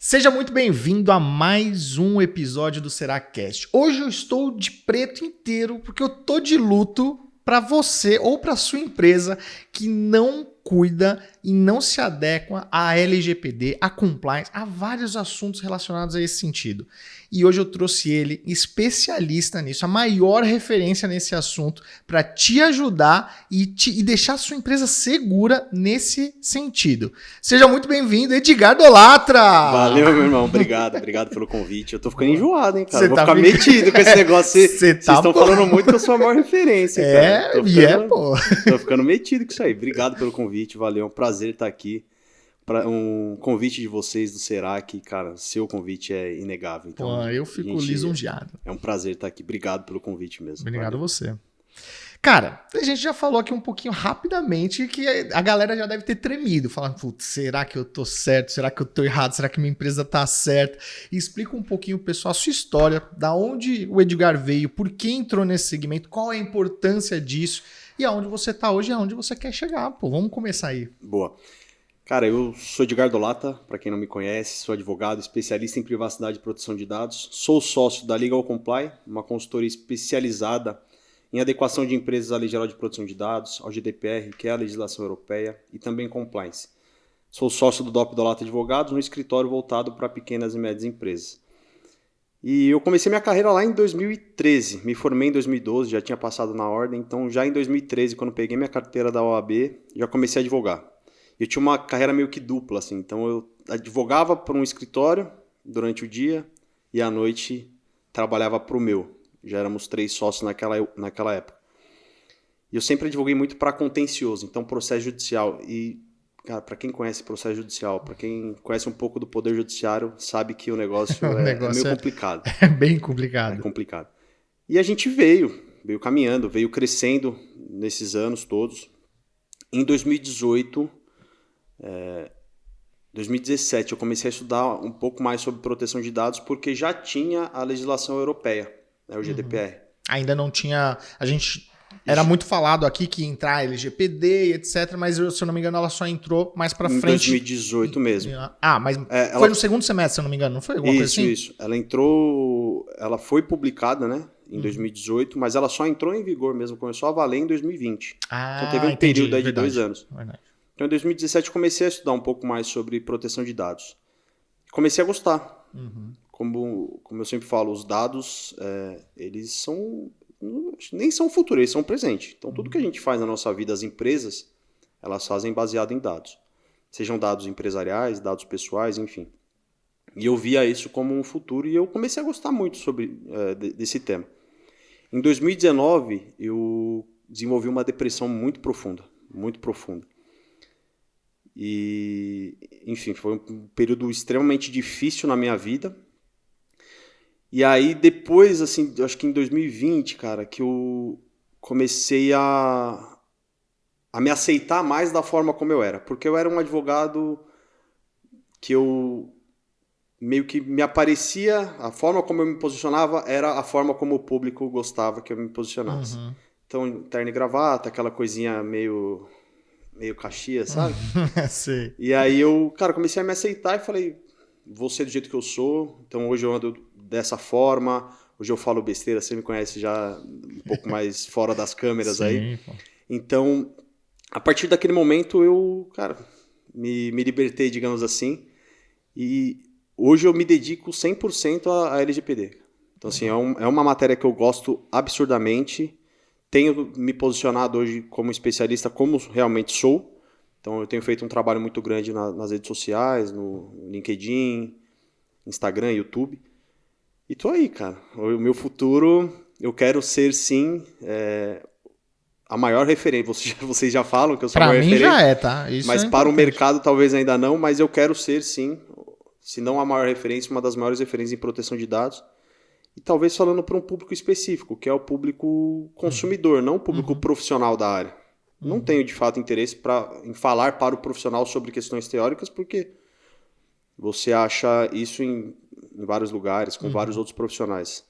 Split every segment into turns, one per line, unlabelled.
Seja muito bem-vindo a mais um episódio do Seracast. Hoje eu estou de preto inteiro porque eu tô de luto para você ou para sua empresa que não cuida e não se adequa à LGPD, à compliance, a vários assuntos relacionados a esse sentido. E hoje eu trouxe ele, especialista nisso, a maior referência nesse assunto, para te ajudar e deixar a sua empresa segura nesse sentido. Seja muito bem-vindo, Edgar Dolatra!
Valeu, meu irmão. Obrigado pelo convite. Eu tô ficando enjoado, hein, cara. Vou ficar metido com esse negócio. Vocês estão falando muito que eu sou a maior referência, cara.
Pô.
Tô ficando metido com isso aí. Obrigado pelo convite, valeu. É um prazer estar aqui. Um convite de vocês do Serac, cara, seu convite é inegável. Então,
pô, eu fico lisonjeado.
É um prazer estar aqui. Obrigado pelo convite mesmo.
Obrigado a você. Cara, a gente já falou aqui um pouquinho rapidamente que a galera já deve ter tremido, falando, putz, será que eu tô certo? Será que eu tô errado? Será que minha empresa tá certa? E explica um pouquinho, pessoal, a sua história, da onde o Edgar veio, por que entrou nesse segmento, qual é a importância disso e aonde você tá hoje e aonde você quer chegar. Pô, vamos começar aí.
Boa. Cara, eu sou Edgar Dolatra, para quem não me conhece, sou advogado, especialista em privacidade e proteção de dados, sou sócio da Legal Comply, uma consultoria especializada em adequação de empresas à Lei Geral de Proteção de Dados, ao GDPR, que é a legislação europeia, e também compliance. Sou sócio do DOP Dolatra Advogados, no escritório voltado para pequenas e médias empresas. E eu comecei minha carreira lá em 2013, me formei em 2012, já tinha passado na ordem, então já em 2013, quando peguei minha carteira da OAB, já comecei a advogar. Eu tinha uma carreira meio que dupla, assim, então eu advogava para um escritório durante o dia e à noite trabalhava para o meu. Já éramos 3 sócios naquela época. E eu sempre advoguei muito para contencioso, então processo judicial. E, cara, para quem conhece processo judicial, para quem conhece um pouco do poder judiciário, sabe que o negócio é meio complicado.
É bem complicado.
É complicado. E a gente veio caminhando, veio crescendo nesses anos todos. Em 2017 eu comecei a estudar um pouco mais sobre proteção de dados porque já tinha a legislação europeia, né, o GDPR.
Ainda não tinha... Era muito falado aqui que ia entrar LGPD e etc, mas se eu não me engano ela só entrou mais pra frente.
Em 2018 mesmo.
Mas foi no segundo semestre, se eu não me engano, não foi alguma coisa assim?
Isso. Ela foi publicada, né, em 2018, mas ela só entrou em vigor mesmo, começou a valer em 2020. Então teve um período aí de 2 anos. Verdade. Então, em 2017, eu comecei a estudar um pouco mais sobre proteção de dados. Comecei a gostar. Como eu sempre falo, os dados, eles nem são futuro, eles são presente. Então, tudo que a gente faz na nossa vida, as empresas, elas fazem baseado em dados. Sejam dados empresariais, dados pessoais, enfim. E eu via isso como um futuro e eu comecei a gostar muito desse tema. Em 2019, eu desenvolvi uma depressão muito profunda, muito profunda. E, enfim, foi um período extremamente difícil na minha vida. E aí depois, assim, acho que em 2020, cara, que eu comecei a me aceitar mais da forma como eu era. Porque eu era um advogado que eu meio que me aparecia, a forma como eu me posicionava era a forma como o público gostava que eu me posicionasse. Então, terno e gravata, aquela coisinha meio Caxias, sabe?
Sei.
E aí eu, cara, comecei a me aceitar e falei, vou ser do jeito que eu sou, então hoje eu ando dessa forma, hoje eu falo besteira, você me conhece já um pouco mais fora das câmeras. Sim, aí. Pô. Então, a partir daquele momento eu, cara, me libertei, digamos assim, e hoje eu me dedico 100% à LGPD. Então, assim, é uma matéria que eu gosto absurdamente. Tenho me posicionado hoje como especialista, como realmente sou. Então, eu tenho feito um trabalho muito grande nas redes sociais, no LinkedIn, Instagram, YouTube. E tô aí, cara. O meu futuro, eu quero ser, sim, a maior referência. Vocês já falam que eu sou a maior referência.
Pra mim já tá? Isso
mas para o mercado, talvez ainda não. Mas eu quero ser, sim, se não a maior referência, uma das maiores referências em proteção de dados. E talvez falando para um público específico, que é o público consumidor, não o público profissional da área. Não tenho, de fato, interesse em falar para o profissional sobre questões teóricas, porque você acha isso em vários lugares, com vários outros profissionais.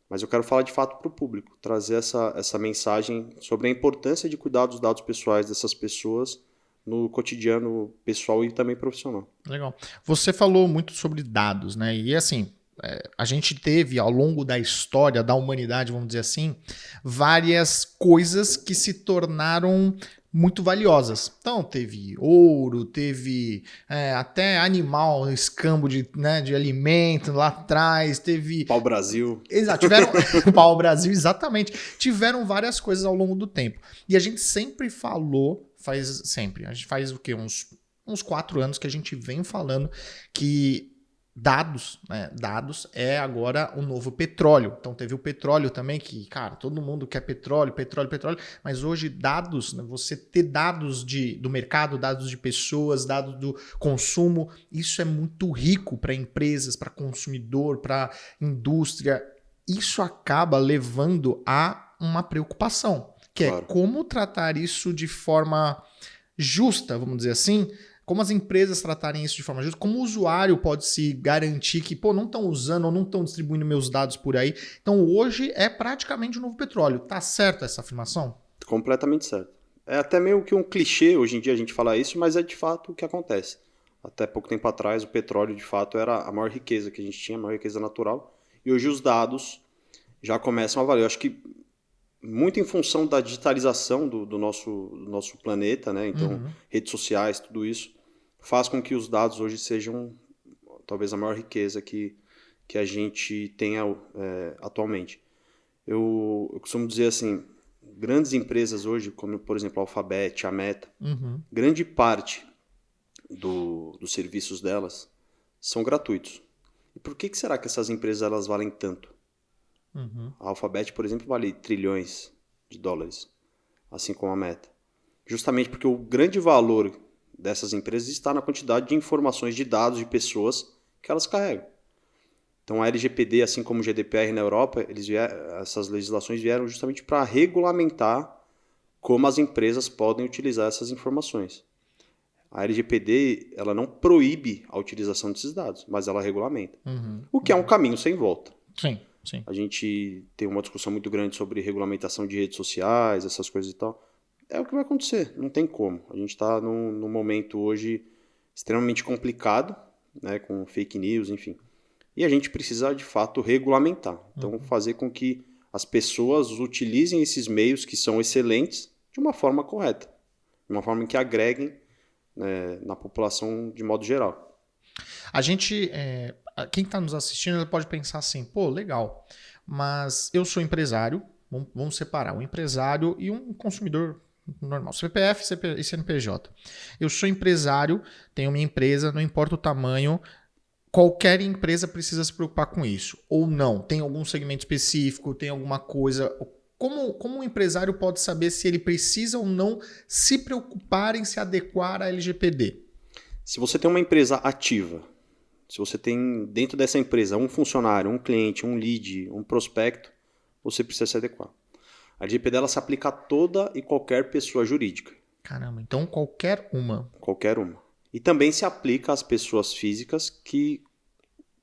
Mas eu quero falar, de fato, para o público, trazer essa mensagem sobre a importância de cuidar dos dados pessoais dessas pessoas no cotidiano pessoal e também profissional.
Legal. Você falou muito sobre dados, né? E assim, a gente teve ao longo da história da humanidade, vamos dizer assim, várias coisas que se tornaram muito valiosas. Então, teve ouro, teve até animal, escambo de alimento lá atrás, teve...
Pau-Brasil.
Exato, tiveram... Pau-Brasil, exatamente. Tiveram várias coisas ao longo do tempo. E a gente sempre falou, a gente faz o quê? Uns 4 anos que a gente vem falando que dados é agora o novo petróleo. Então teve o petróleo também, que, cara, todo mundo quer petróleo, mas hoje dados, né, você ter dados do mercado, dados de pessoas, dados do consumo, isso é muito rico para empresas, para consumidor, para indústria. Isso acaba levando a uma preocupação, que é como tratar isso de forma justa, vamos dizer assim. Como as empresas tratarem isso de forma justa, como o usuário pode se garantir que, não estão usando ou não estão distribuindo meus dados por aí. Então, hoje é praticamente o novo petróleo. Tá certa essa afirmação?
Completamente certo. É até meio que um clichê hoje em dia a gente falar isso, mas é de fato o que acontece. Até pouco tempo atrás, o petróleo, de fato, era a maior riqueza que a gente tinha, a maior riqueza natural. E hoje os dados já começam a valer. Eu acho que muito em função da digitalização do nosso planeta, né? Então, redes sociais, tudo isso, faz com que os dados hoje sejam talvez a maior riqueza que a gente tenha atualmente. Eu costumo dizer assim, grandes empresas hoje, como por exemplo a Alphabet, a Meta, grande parte dos serviços delas são gratuitos. E por que será que essas empresas elas valem tanto? A Alphabet, por exemplo, vale trilhões de dólares, assim como a Meta. Justamente porque o grande valor dessas empresas está na quantidade de informações, de dados, de pessoas que elas carregam. Então a LGPD, assim como o GDPR na Europa, essas legislações vieram justamente para regulamentar como as empresas podem utilizar essas informações. A LGPD ela não proíbe a utilização desses dados, mas ela regulamenta. O que é um caminho sem volta.
Sim, sim.
A gente tem uma discussão muito grande sobre regulamentação de redes sociais, essas coisas e tal. É o que vai acontecer, não tem como. A gente está num momento hoje extremamente complicado, né, com fake news, enfim. E a gente precisa, de fato, regulamentar. Então, fazer com que as pessoas utilizem esses meios que são excelentes de uma forma correta. De uma forma que agreguem, né, na população de modo geral.
A gente, quem está nos assistindo, ele pode pensar assim, legal, mas eu sou empresário, vamos separar, um empresário e um consumidor normal, CPF e CNPJ. Eu sou empresário, tenho minha empresa, não importa o tamanho, qualquer empresa precisa se preocupar com isso. Ou não, tem algum segmento específico, tem alguma coisa... Como um empresário pode saber se ele precisa ou não se preocupar em se adequar à LGPD?
Se você tem uma empresa ativa, se você tem dentro dessa empresa um funcionário, um cliente, um lead, um prospecto, você precisa se adequar. A LGPD ela se aplica a toda e qualquer pessoa jurídica.
Caramba, então qualquer uma.
Qualquer uma. E também se aplica às pessoas físicas que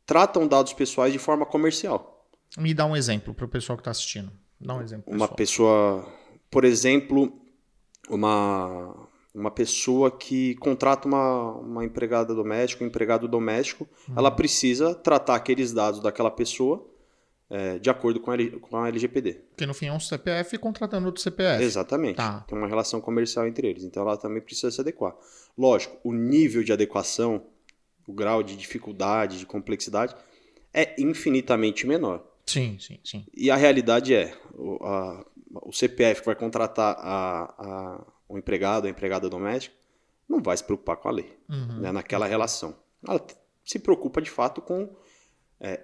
tratam dados pessoais de forma comercial.
Me dá um exemplo para o pessoal que está assistindo. Dá um exemplo pessoal.
Uma pessoa, por exemplo, uma pessoa que contrata uma empregada doméstica, um empregado doméstico, ela precisa tratar aqueles dados daquela pessoa de acordo com a LGPD.
Porque no fim é um CPF contratando outro CPF.
Exatamente.
Tá.
Tem uma relação comercial entre eles. Então ela também precisa se adequar. Lógico, o nível de adequação, o grau de dificuldade, de complexidade, é infinitamente menor.
Sim, sim, sim.
E a realidade o CPF que vai contratar o empregado, a empregada doméstica, não vai se preocupar com a lei, né, naquela relação. Ela se preocupa de fato com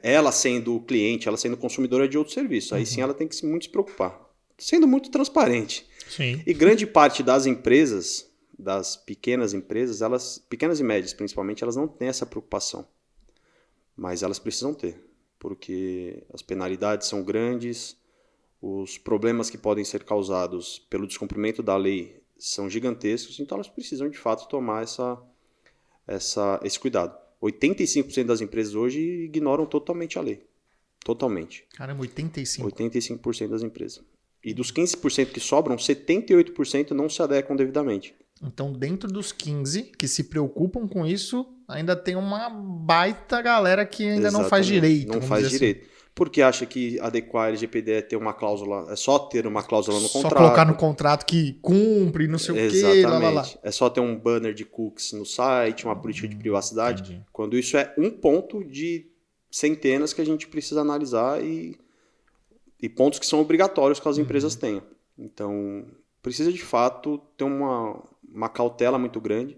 ela sendo cliente, ela sendo consumidora de outro serviço. Aí sim ela tem que muito se preocupar, sendo muito transparente.
Sim.
E grande parte das empresas, das pequenas empresas, pequenas e médias principalmente, elas não têm essa preocupação. Mas elas precisam ter, porque as penalidades são grandes, os problemas que podem ser causados pelo descumprimento da lei são gigantescos, então elas precisam de fato tomar esse cuidado. 85% das empresas hoje ignoram totalmente a lei. Totalmente.
Caramba, 85%.
85% das empresas. E dos 15% que sobram, 78% não se adequam devidamente.
Então, dentro dos 15 que se preocupam com isso, ainda tem uma baita galera que ainda não faz direito.
Não faz direito. Porque acha que adequar a LGPD é ter uma cláusula, é só ter uma cláusula no contrato. Só
colocar no contrato que cumpre, não sei o quê, lá.
É só ter um banner de cookies no site, uma política de privacidade. Entendi. Quando isso é um ponto de centenas que a gente precisa analisar e pontos que são obrigatórios que as empresas tenham. Então, precisa de fato ter uma cautela muito grande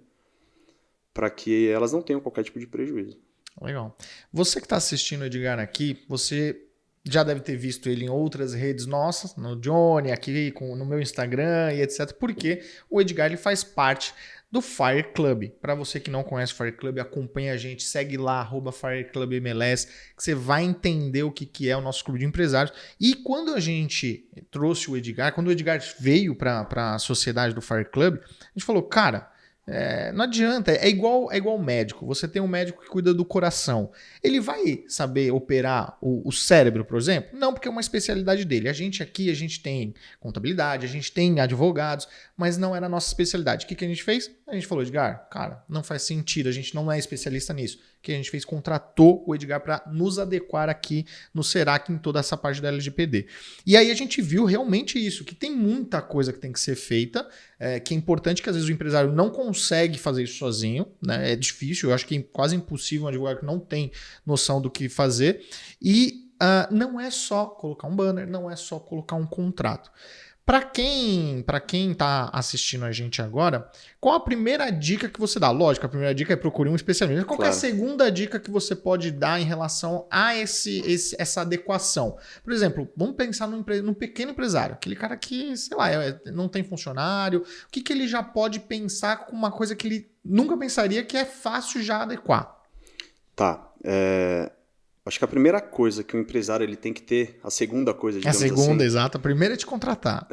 para que elas não tenham qualquer tipo de prejuízo.
Legal. Você que está assistindo o Edgar aqui, você já deve ter visto ele em outras redes nossas, no Johnny, aqui no meu Instagram e etc. Porque o Edgar ele faz parte do Fire Club. Para você que não conhece o Fire Club, acompanha a gente, segue lá, @FireClubMLS, que você vai entender o que é o nosso clube de empresários. E quando a gente trouxe o Edgar, quando o Edgar veio para a sociedade do Fire Club, a gente falou, cara, não adianta, é igual médico. Você tem um médico que cuida do coração. Ele vai saber operar o cérebro, por exemplo? Não, porque é uma especialidade dele. A gente tem contabilidade, a gente tem advogados, mas não era a nossa especialidade. O que a gente fez? A gente falou, Edgar, cara, não faz sentido, a gente não é especialista nisso. O que a gente fez? Contratou o Edgar para nos adequar aqui no Serac em toda essa parte da LGPD. E aí a gente viu realmente isso, que tem muita coisa que tem que ser feita, que é importante, que às vezes o empresário não consegue fazer isso sozinho, né? É difícil, eu acho que é quase impossível um advogado que não tem noção do que fazer. E não é só colocar um banner, não é só colocar um contrato. Para quem está assistindo a gente agora, qual a primeira dica que você dá? Lógico, a primeira dica é procurar um especialista. Qual é a segunda dica que você pode dar em relação a essa adequação? Por exemplo, vamos pensar num pequeno empresário, aquele cara que, sei lá, não tem funcionário. O que ele já pode pensar com uma coisa que ele nunca pensaria que é fácil já adequar?
Tá. Acho que a primeira coisa que o empresário ele tem que ter, a segunda coisa, digamos assim...
A segunda, exato. A primeira é te contratar.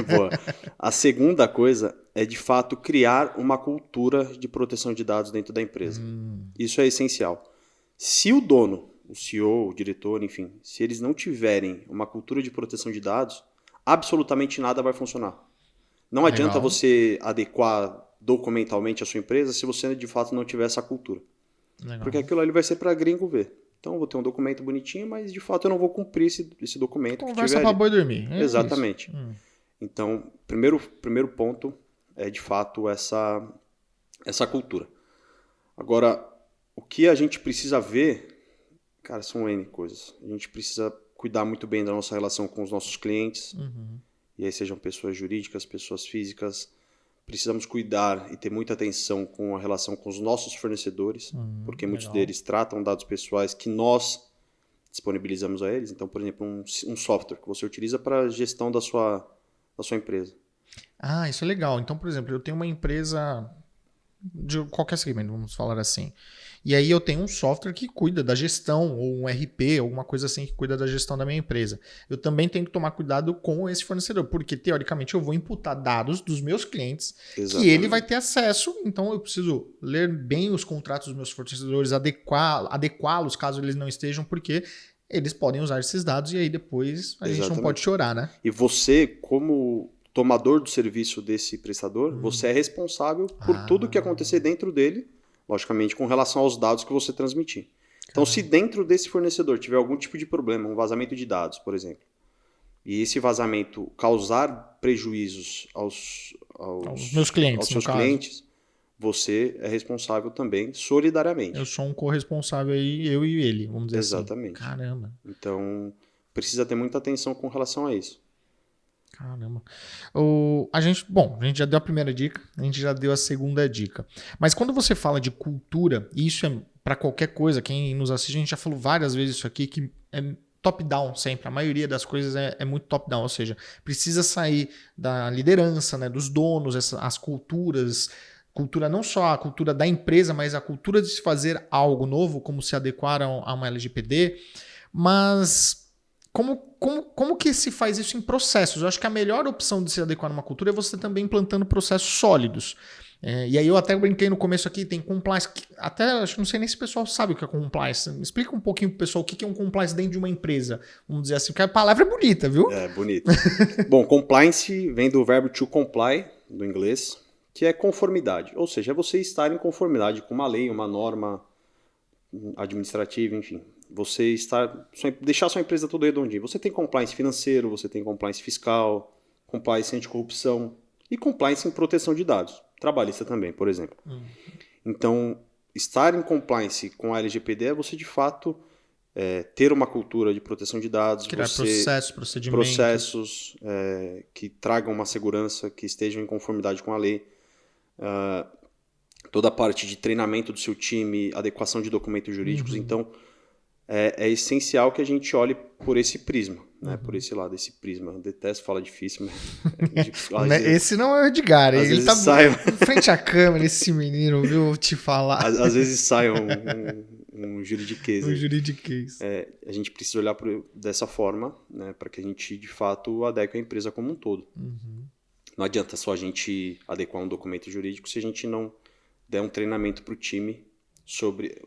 Boa. A segunda coisa é, de fato, criar uma cultura de proteção de dados dentro da empresa. Isso é essencial. Se o dono, o CEO, o diretor, enfim, se eles não tiverem uma cultura de proteção de dados, absolutamente nada vai funcionar. Não adianta você adequar documentalmente a sua empresa se você, de fato, não tiver essa cultura. Legal. Porque aquilo ali vai ser para gringo ver. Então, eu vou ter um documento bonitinho, mas, de fato, eu não vou cumprir esse documento.
Conversa para boi dormir.
Exatamente. Então, primeiro ponto é, de fato, essa cultura. Agora, o que a gente precisa ver, cara, são N coisas. A gente precisa cuidar muito bem da nossa relação com os nossos clientes. E aí sejam pessoas jurídicas, pessoas físicas. Precisamos cuidar e ter muita atenção com a relação com os nossos fornecedores, porque muitos deles tratam dados pessoais que nós disponibilizamos a eles. Então, por exemplo, um software que você utiliza para a gestão da sua empresa.
Ah, isso é legal. Então, por exemplo, eu tenho uma empresa de qualquer segmento, vamos falar assim. E aí eu tenho um software que cuida da gestão, ou um RP, alguma coisa assim que cuida da gestão da minha empresa. Eu também tenho que tomar cuidado com esse fornecedor, porque teoricamente eu vou imputar dados dos meus clientes que ele vai ter acesso, então eu preciso ler bem os contratos dos meus fornecedores, adequá-los caso eles não estejam, porque eles podem usar esses dados e aí depois a gente não pode chorar, né?
E você, como tomador do serviço desse prestador, você é responsável por tudo que acontecer dentro dele, logicamente com relação aos dados que você transmitir. Então, se dentro desse fornecedor tiver algum tipo de problema, um vazamento de dados, por exemplo, e esse vazamento causar prejuízos aos
meus clientes,
aos seus clientes, você é responsável também solidariamente.
Eu sou um corresponsável aí, eu e ele, vamos dizer assim.
Exatamente.
Caramba.
Então, precisa ter muita atenção com relação a isso.
Caramba. A gente já deu a primeira dica, a gente já deu a segunda dica. Mas quando você fala de cultura, e isso é para qualquer coisa, quem nos assiste, a gente já falou várias vezes isso aqui, que é top-down sempre. A maioria das coisas é muito top-down, ou seja, precisa sair da liderança, né, dos donos, as culturas. Cultura, não só a cultura da empresa, mas a cultura de se fazer algo novo, como se adequar a uma LGPD. Mas como que se faz isso em processos? Eu acho que a melhor opção de se adequar a uma cultura é você também implantando processos sólidos. E aí eu até brinquei no começo aqui, tem compliance, até acho que não sei nem se o pessoal sabe o que é compliance. Explica um pouquinho pro pessoal o que é um compliance dentro de uma empresa, vamos dizer assim, porque a palavra é bonita, viu?
É, bonita. Bom, compliance vem do verbo to comply, do inglês, que é conformidade. Ou seja, é você estar em conformidade com uma lei, uma norma administrativa, enfim. Você deixar sua empresa toda redondinha. Você tem compliance financeiro, você tem compliance fiscal, compliance anticorrupção e compliance em proteção de dados. Trabalhista também, por exemplo. Então, estar em compliance com a LGPD é você, de fato, ter uma cultura de proteção de dados.
Criar procedimentos.
Processos que tragam uma segurança, que estejam em conformidade com a lei. Toda a parte de treinamento do seu time, adequação de documentos jurídicos. Então, é essencial que a gente olhe por esse prisma, né? Por esse lado, esse prisma. Eu detesto falar difícil, mas...
Esse não é o Edgar, ele tá em frente à câmera, esse menino, viu? Vou te falar.
Às vezes sai um juridiquês.
Um juridiquês.
A gente precisa olhar dessa forma, né? Para que a gente, de fato, adeque a empresa como um todo. Não adianta só a gente adequar um documento jurídico se a gente não der um treinamento para o time sobre...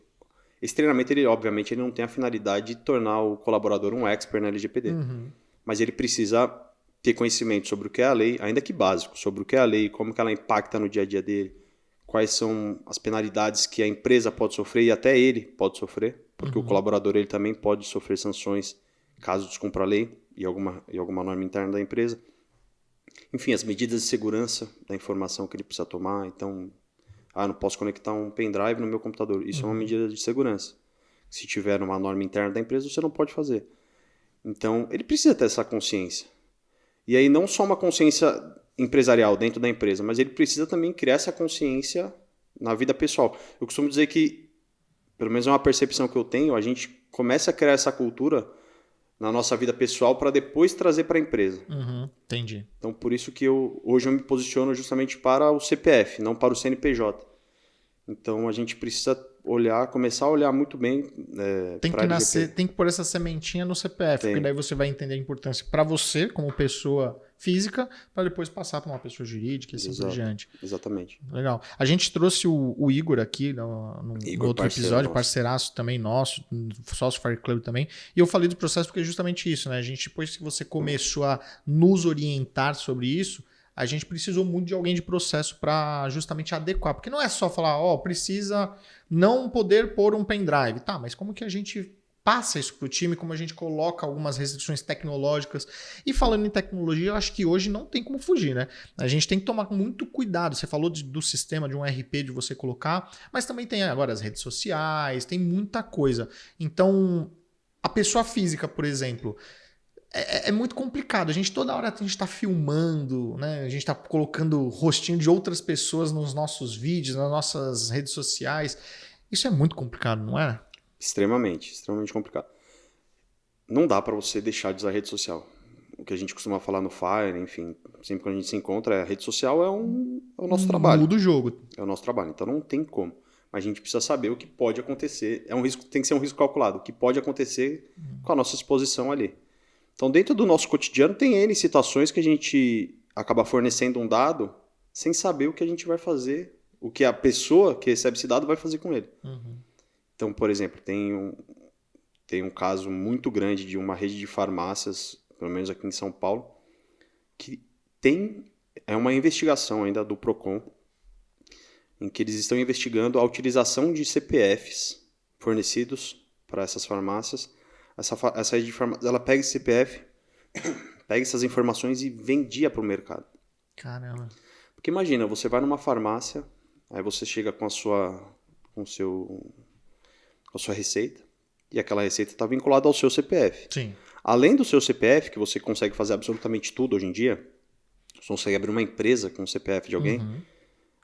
Esse treinamento, obviamente, ele não tem a finalidade de tornar o colaborador um expert na LGPD. Mas ele precisa ter conhecimento sobre o que é a lei, ainda que básico, sobre o que é a lei, como que ela impacta no dia a dia dele, quais são as penalidades que a empresa pode sofrer e até ele pode sofrer, porque o colaborador ele também pode sofrer sanções caso descumpra a lei e alguma norma interna da empresa. Enfim, as medidas de segurança da informação que ele precisa tomar. Então, não posso conectar um pendrive no meu computador. Isso é uma medida de segurança. Se tiver uma norma interna da empresa, você não pode fazer. Então, ele precisa ter essa consciência. E aí, não só uma consciência empresarial dentro da empresa, mas ele precisa também criar essa consciência na vida pessoal. Eu costumo dizer que, pelo menos é uma percepção que eu tenho, a gente começa a criar essa cultura na nossa vida pessoal para depois trazer para a empresa.
Entendi.
Então, por isso que hoje eu me posiciono justamente para o CPF, não para o CNPJ. Então, a gente precisa começar a olhar muito bem
tem que pôr essa sementinha no CPF, porque daí você vai entender a importância para você, como pessoa física, para depois passar para uma pessoa jurídica e assim por diante.
Exatamente.
Legal. A gente trouxe o Igor aqui no outro episódio, parceiraço também nosso, sócio Fire Club também, e eu falei do processo porque é justamente isso, né? A gente, depois que você começou a nos orientar sobre isso, a gente precisou muito de alguém de processo para justamente adequar. Porque não é só falar, precisa não poder pôr um pendrive. Tá, mas como que a gente passa isso para o time, como a gente coloca algumas restrições tecnológicas. E falando em tecnologia, eu acho que hoje não tem como fugir, né? A gente tem que tomar muito cuidado. Você falou do sistema, de um RP de você colocar, mas também tem agora as redes sociais, tem muita coisa. Então, a pessoa física, por exemplo... É muito complicado. Toda hora a gente está filmando, né? A gente está colocando rostinho de outras pessoas nos nossos vídeos, nas nossas redes sociais. Isso é muito complicado, não é?
Extremamente complicado. Não dá para você deixar de usar a rede social. O que a gente costuma falar no Fire, enfim, sempre que a gente se encontra, a rede social é o nosso trabalho.
Muda o jogo.
É o nosso trabalho, então não tem como. Mas a gente precisa saber o que pode acontecer. Tem que ser um risco calculado. O que pode acontecer com a nossa exposição ali. Então, dentro do nosso cotidiano, tem N situações que a gente acaba fornecendo um dado sem saber o que a gente vai fazer, o que a pessoa que recebe esse dado vai fazer com ele. Então, por exemplo, tem um caso muito grande de uma rede de farmácias, pelo menos aqui em São Paulo, que é uma investigação ainda do Procon, em que eles estão investigando a utilização de CPFs fornecidos para essas farmácias. Essa rede de farmácia, ela pega esse CPF, pega essas informações e vendia para o mercado.
Caramba.
Porque imagina, você vai numa farmácia, aí você chega com a sua receita, e aquela receita está vinculada ao seu CPF.
Sim.
Além do seu CPF, que você consegue fazer absolutamente tudo hoje em dia, você consegue abrir uma empresa com o CPF de alguém,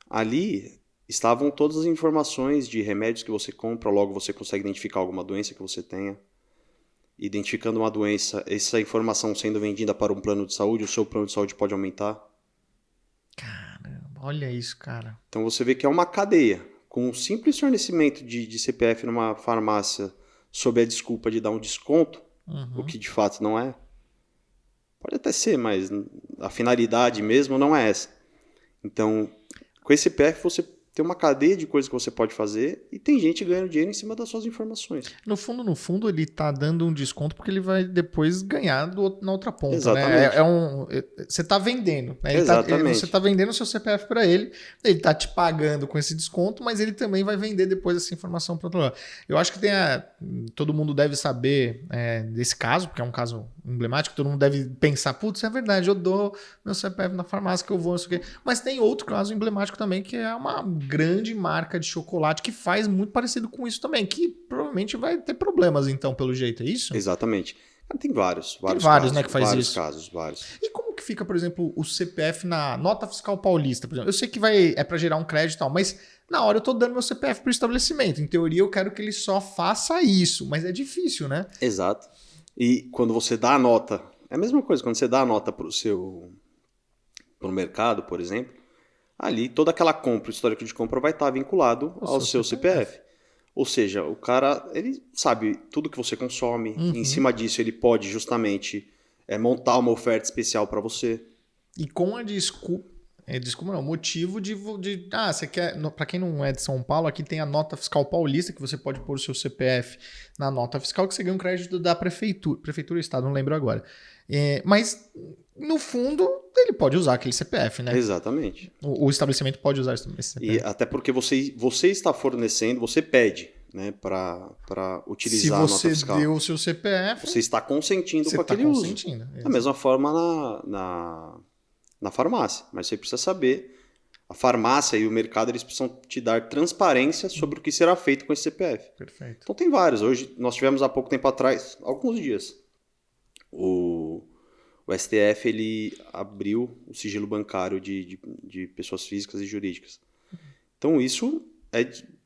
ali estavam todas as informações de remédios que você compra, logo você consegue identificar alguma doença que você tenha. Identificando uma doença, essa informação sendo vendida para um plano de saúde, o seu plano de saúde pode aumentar.
Caramba, olha isso, cara.
Então você vê que é uma cadeia. Com o simples fornecimento de CPF numa farmácia sob a desculpa de dar um desconto, o que de fato não é. Pode até ser, mas a finalidade mesmo não é essa. Então, com esse CPF você tem uma cadeia de coisas que você pode fazer e tem gente ganhando dinheiro em cima das suas informações.
No fundo, ele tá dando um desconto porque ele vai depois ganhar na outra ponta,
Exatamente.
né? Você tá vendendo, né?
Exatamente.
Você tá vendendo o seu CPF para ele tá te pagando com esse desconto, mas ele também vai vender depois essa informação para outro lado. Eu acho que todo mundo deve saber desse caso, porque é um caso emblemático, todo mundo deve pensar, putz, é verdade, eu dou meu CPF na farmácia que eu vou, não sei o quê. Mas tem outro caso emblemático também, que é uma grande marca de chocolate que faz muito parecido com isso também, que provavelmente vai ter problemas, então, pelo jeito, é isso?
Exatamente. Tem vários
Vários,
casos,
né, que faz
vários
isso.
casos, vários.
E como que fica, por exemplo, o CPF na nota fiscal paulista, por exemplo? Eu sei que é para gerar um crédito e tal, mas na hora eu tô dando meu CPF pro estabelecimento. Em teoria, eu quero que ele só faça isso, mas é difícil, né?
Exato. E quando você dá a nota, é a mesma coisa, quando você dá a nota pro mercado, por exemplo, ali toda aquela compra, o histórico de compra vai estar vinculado ao seu CPF. Ou seja, o cara, ele sabe tudo que você consome, e em cima disso ele pode justamente montar uma oferta especial para você.
E com a desculpa não, motivo você quer, para quem não é de São Paulo, aqui tem a nota fiscal paulista, que você pode pôr o seu CPF na nota fiscal, que você ganha um crédito da prefeitura ou estado, não lembro agora. Mas, no fundo, ele pode usar aquele CPF, né?
Exatamente.
O estabelecimento pode usar esse CPF.
E até porque você está fornecendo, você pede, né, para utilizar a nota fiscal.
Se você deu o seu CPF...
Você está consentindo com aquele uso. Da mesma forma na farmácia. Mas você precisa saber, a farmácia e o mercado, eles precisam te dar transparência sobre o que será feito com esse CPF.
Perfeito.
Então tem vários. Hoje, nós tivemos há pouco tempo atrás, alguns dias, o STF ele abriu o sigilo bancário de pessoas físicas e jurídicas. Então isso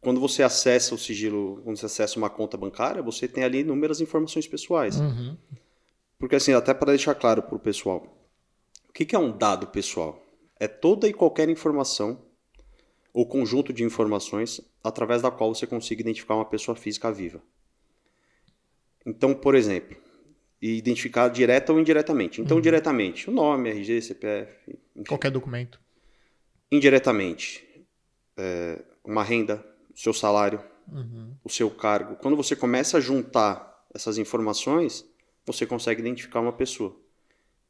quando você acessa o sigilo, quando você acessa uma conta bancária, você tem ali inúmeras informações pessoais.
Uhum.
Porque assim, até para deixar claro para o pessoal, o que é um dado pessoal? É toda e qualquer informação ou conjunto de informações através da qual você consiga identificar uma pessoa física viva. Então, por exemplo, identificar direta ou indiretamente. Então, diretamente, o nome, RG, CPF... Enfim.
Qualquer documento.
Indiretamente, uma renda, o seu salário, o seu cargo. Quando você começa a juntar essas informações, você consegue identificar uma pessoa.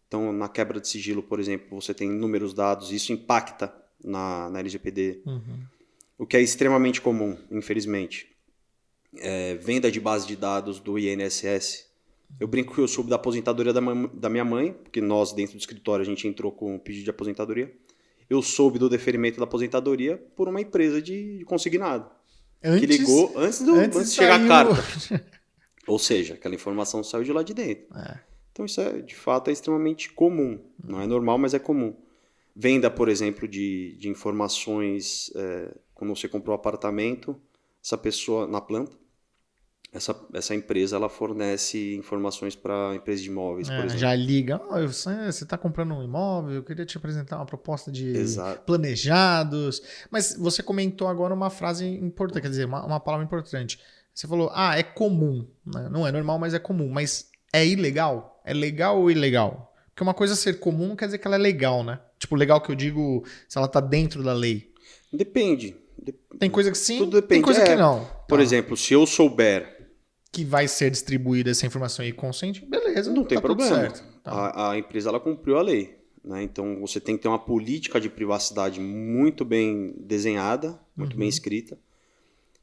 Então, na quebra de sigilo, por exemplo, você tem inúmeros dados, isso impacta na LGPD. O que é extremamente comum, infelizmente, venda de base de dados do INSS. Eu brinco que eu soube da aposentadoria da minha mãe, porque nós, dentro do escritório, a gente entrou com um pedido de aposentadoria. Eu soube do deferimento da aposentadoria por uma empresa de consignado. Que ligou antes de chegar a carta. Ou seja, aquela informação saiu de lá de dentro. Então isso, de fato, é extremamente comum. Não é normal, mas é comum. Venda, por exemplo, de informações, quando você comprou um apartamento, essa pessoa na planta, essa empresa ela fornece informações para empresas de imóveis, por exemplo. Já
liga, você está comprando um imóvel, eu queria te apresentar uma proposta de planejados. Mas você comentou agora uma frase importante, quer dizer, uma palavra importante. Você falou, é comum. Né? Não é normal, mas é comum. Mas é ilegal? É legal ou ilegal? Porque uma coisa ser comum não quer dizer que ela é legal, né? Tipo, legal que eu digo se ela está dentro da lei.
Depende.
Tem coisa que sim,
tudo depende.
Tem coisa que não.
Por exemplo, se eu souber
que vai ser distribuída essa informação e consente, beleza.
Não tem problema.
Tudo certo.
A empresa ela cumpriu a lei. Né? Então você tem que ter uma política de privacidade muito bem desenhada, muito bem escrita.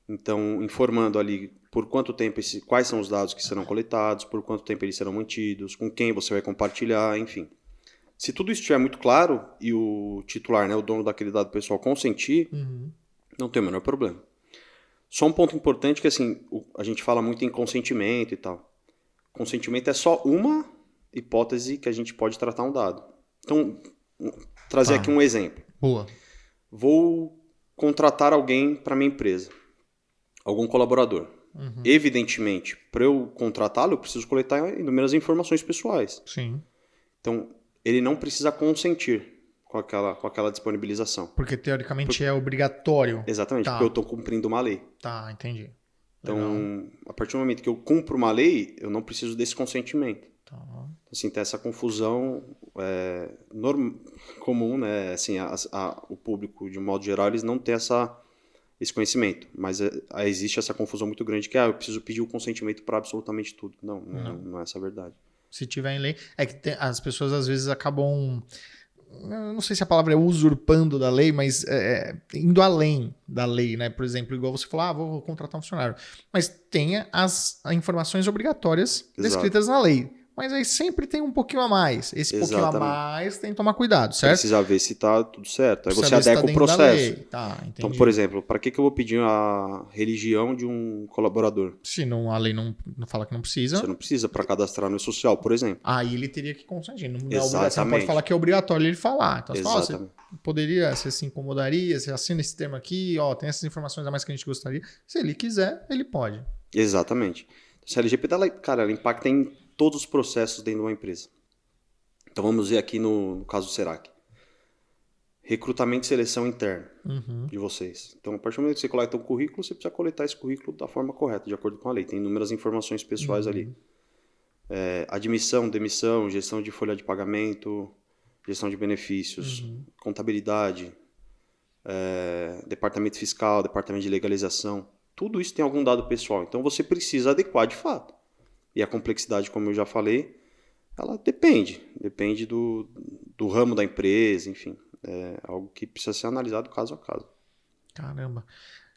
Então, informando ali por quanto tempo, quais são os dados que serão coletados, por quanto tempo eles serão mantidos, com quem você vai compartilhar, enfim. Se tudo isso estiver muito claro e o titular, né, o dono daquele dado pessoal consentir, não tem o menor problema. Só um ponto importante que assim, a gente fala muito em consentimento e tal. Consentimento é só uma hipótese que a gente pode tratar um dado. Então, trazer aqui um exemplo.
Boa.
Vou contratar alguém para minha empresa. Algum colaborador. Evidentemente, para eu contratá-lo, eu preciso coletar inúmeras informações pessoais.
Sim.
Então, ele não precisa consentir com aquela disponibilização.
Porque teoricamente é obrigatório.
Exatamente, porque eu estou cumprindo uma lei.
Tá, entendi.
Então, a partir do momento que eu cumpro uma lei, eu não preciso desse consentimento.
Tá.
Assim, tem essa confusão comum, né? Assim, o público, de um modo geral, eles não têm essa esse conhecimento. Mas existe essa confusão muito grande que eu preciso pedir o consentimento para absolutamente tudo. Não é essa a verdade.
Se tiver em lei. É que as pessoas às vezes acabam. Eu não sei se a palavra é usurpando da lei, mas indo além da lei, né? Por exemplo, igual você falou, vou contratar um funcionário. Mas tenha as informações obrigatórias descritas na lei. Mas aí sempre tem um pouquinho a mais. Esse pouquinho a mais tem que tomar cuidado, certo?
Precisa ver se tá tudo certo. Aí você
Precisa ver se
adequa
tá
o processo.
Tá, entendi.
Então, por exemplo, para que eu vou pedir a religião de um colaborador?
Se não, a lei não fala que não precisa.
Você não precisa para cadastrar no social, por exemplo.
Aí ele teria que consentir. Não é
Exatamente.
Você não pode falar que é obrigatório ele falar. Então, você fala,
Exatamente.
você poderia, você se incomodaria, você assina esse termo aqui, tem essas informações a mais que a gente gostaria. Se ele quiser, ele pode.
Exatamente. Essa LGPD, ela impacta em todos os processos dentro de uma empresa. Então vamos ver aqui no caso do Serac. Recrutamento e seleção interna de vocês. Então, a partir do momento que você coleta um currículo, você precisa coletar esse currículo da forma correta, de acordo com a lei. Tem inúmeras informações pessoais ali. Admissão, demissão, gestão de folha de pagamento, gestão de benefícios, contabilidade, departamento fiscal, departamento de legalização. Tudo isso tem algum dado pessoal. Então, você precisa adequar de fato. E a complexidade, como eu já falei, ela depende do ramo da empresa, enfim. É algo que precisa ser analisado caso a caso.
Caramba.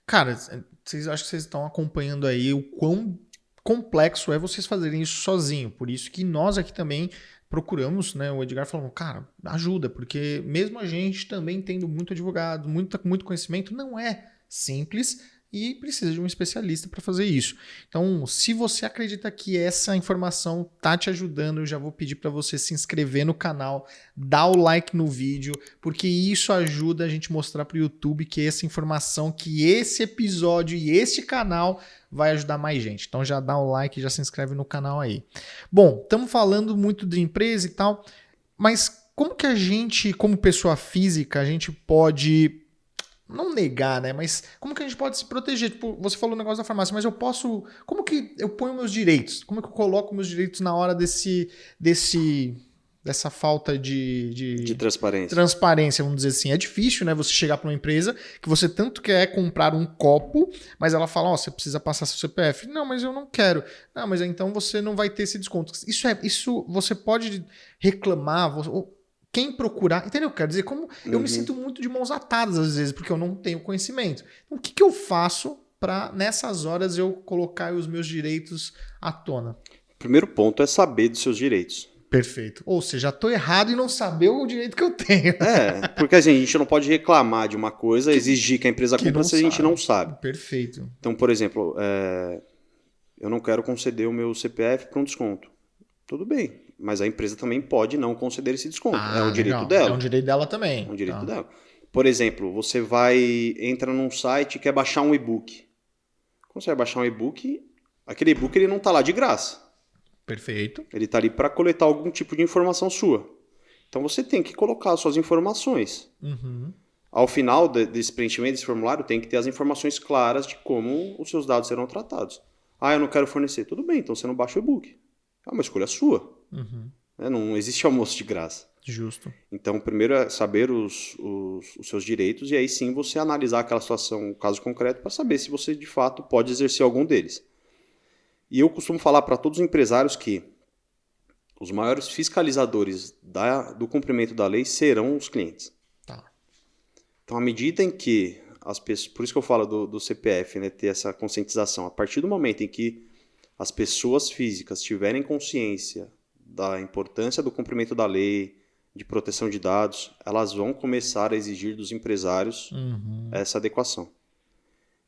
Cara, acho que vocês estão acompanhando aí o quão complexo é vocês fazerem isso sozinho. Por isso que nós aqui também procuramos, né? O Edgar falou, cara, ajuda, porque mesmo a gente também tendo muito advogado, muito conhecimento, não é simples. E precisa de um especialista para fazer isso. Então, se você acredita que essa informação tá te ajudando, eu já vou pedir para você se inscrever no canal, dar o like no vídeo, porque isso ajuda a gente mostrar para o YouTube que essa informação, que esse episódio e este canal vai ajudar mais gente. Então já dá o like e já se inscreve no canal aí. Bom, estamos falando muito de empresa e tal, mas como que a gente, como pessoa física, a gente pode... não negar, né? Mas como que a gente pode se proteger? Tipo, você falou o negócio da farmácia, mas eu posso... Como que eu ponho meus direitos? Como é que eu coloco meus direitos na hora dessa falta de transparência, vamos dizer assim? É difícil, né? Você chegar para uma empresa que você tanto quer comprar um copo, mas ela fala, você precisa passar seu CPF. Não, mas eu não quero. Não, mas então você não vai ter esse desconto. Isso você pode reclamar... Quem procurar, entendeu? Quero dizer, como eu me sinto muito de mãos atadas às vezes, porque eu não tenho conhecimento. Então, o que eu faço para nessas horas eu colocar os meus direitos à tona?
O primeiro ponto é saber dos seus direitos.
Perfeito. Ou seja, estou errado em não saber o direito que eu tenho.
Porque assim, a gente não pode reclamar de uma coisa, exigir que a empresa cumpra se a gente não sabe.
Perfeito.
Então, por exemplo, eu não quero conceder o meu CPF para um desconto. Tudo bem. Mas a empresa também pode não conceder esse desconto. É um direito dela.
É um direito dela também.
É um direito dela. Por exemplo, você entra num site e quer baixar um e-book. Quando você vai baixar um e-book, aquele e-book ele não está lá de graça.
Perfeito.
Ele está ali para coletar algum tipo de informação sua. Então você tem que colocar as suas informações. Ao final desse preenchimento desse formulário, tem que ter as informações claras de como os seus dados serão tratados. Eu não quero fornecer. Tudo bem, então você não baixa o e-book. É uma escolha sua. Não existe almoço de graça.
Justo.
Então, primeiro é saber os seus direitos e aí sim você analisar aquela situação, o caso concreto, para saber se você de fato pode exercer algum deles. E eu costumo falar para todos os empresários que os maiores fiscalizadores do cumprimento da lei serão os clientes.
Tá.
Então, à medida em que as pessoas... Por isso que eu falo do CPF, né, ter essa conscientização. A partir do momento em que as pessoas físicas tiverem consciência da importância do cumprimento da lei, de proteção de dados, elas vão começar a exigir dos empresários essa adequação.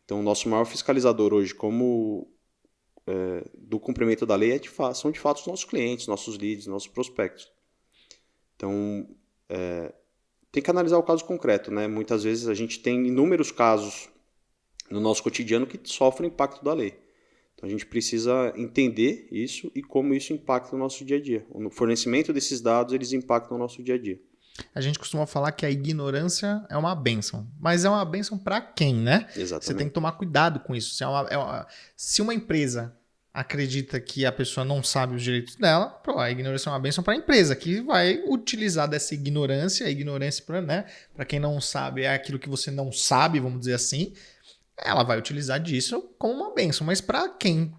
Então, o nosso maior fiscalizador hoje, do cumprimento da lei, são de fato os nossos clientes, nossos leads, nossos prospectos. Então, tem que analisar o caso concreto, né? Muitas vezes a gente tem inúmeros casos no nosso cotidiano que sofrem impacto da lei. Então, a gente precisa entender isso e como isso impacta o nosso dia a dia. No fornecimento desses dados, eles impactam o nosso dia a dia.
A gente costuma falar que a ignorância é uma bênção. Mas é uma bênção para quem, né?
Exatamente.
Você tem que tomar cuidado com isso. Se uma empresa acredita que a pessoa não sabe os direitos dela, a ignorância é uma bênção para a empresa, que vai utilizar dessa ignorância. A ignorância, né? Para quem não sabe, é aquilo que você não sabe, vamos dizer assim. ela vai utilizar disso como uma bênção. Mas para quem